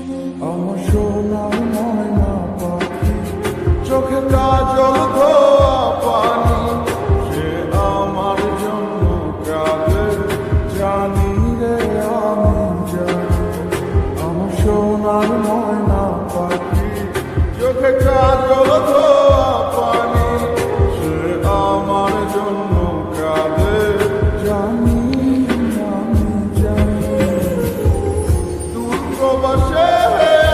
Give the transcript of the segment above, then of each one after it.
আমার সোনার ময়না পাখি, চোখে কাজল ধোয়া পানি, সে আমার জন্য কাঁদে জানি রে আমি জানি। আমার সোনার ময়না পাখি, চোখে কাজল ধোয়া পানি, সে আমার জন্য কাঁদে জানি আমি জানি। দূর প্রবাসে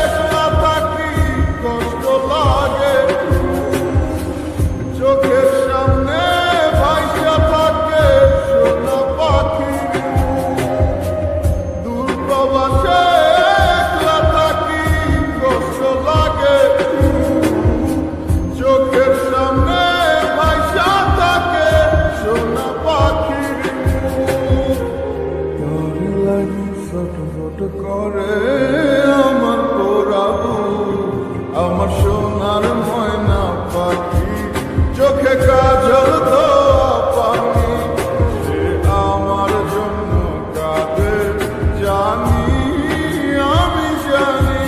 একলা থাকি, কষ্ট লাগে, চোখের সামনে ভাইসা থাকে সোনা পাখি। দূর প্রবাসে একলা থাকি, কষ্ট লাগে, চোখের সামনে ভাইসা থাকে সোনা পাখি। তার লাগি ছটফট করে আমার পোড়াবো, আমার সোনার ময়না পাখি, চোখে কাজল ধোয়া পানি, সে আমার জন্য কাঁদে জানি আমি জানি।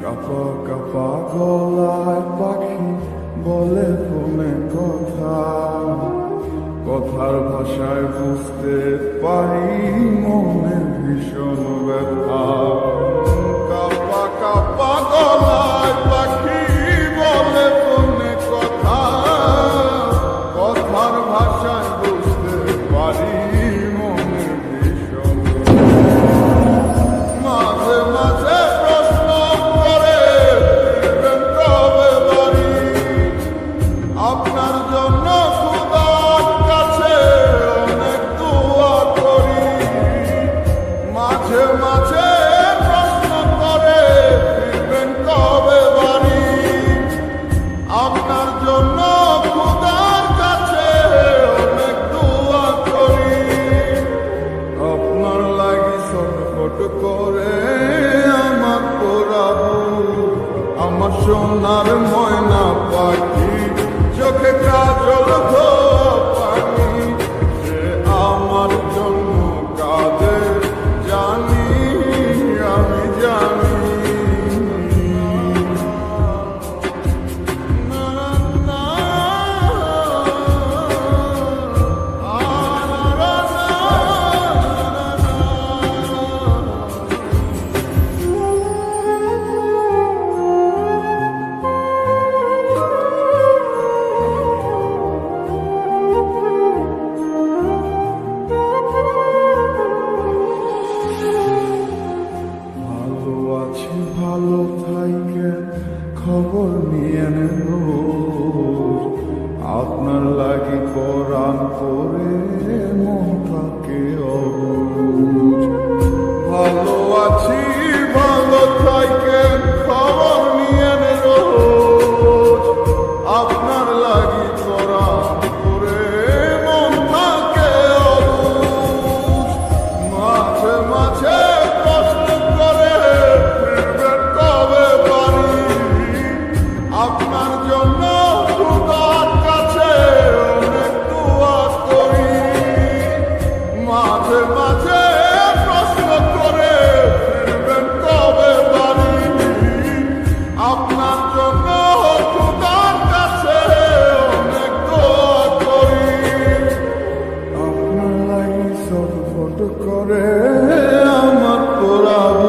কাপা কাপা গলায় পাখি বলে ফোনে কথা, কথার ভাষায় বুঝতে পারি মনের ভীষণ ব্যথা। কাপা কাপা গলায় পাখি বলে ফোনে কথা, কথার ভাষায় বুঝতে পারি মনের ভীষণ ব্যথা। মাঝে মাঝে প্রশ্ন করে ফিরবেন কবে বাড়ি, আপনার জন্য খোদার কাছে অনেক দোয়া করি। মাঝে মাঝে প্রশ্ন করে ফিরবেন কবে বাড়ি, আপনার জন্য খোদার কাছে অনেক দোয়া করি। আপনার লাগি ছটফট করে আমার পোড়াবো, আমার সোনার ময়না পাখি, চোখে কাজল ধোয়া পানি, সে আমার জন্য কাঁদে জানি আমি জানি। না, না, ভালো আছি ভালো থাইকে খবর নিয়ে নেব, আপনার লাগি পরাণ করে মনটাকে অবুঝ। ভালো আছি ভালো থাইকে খবর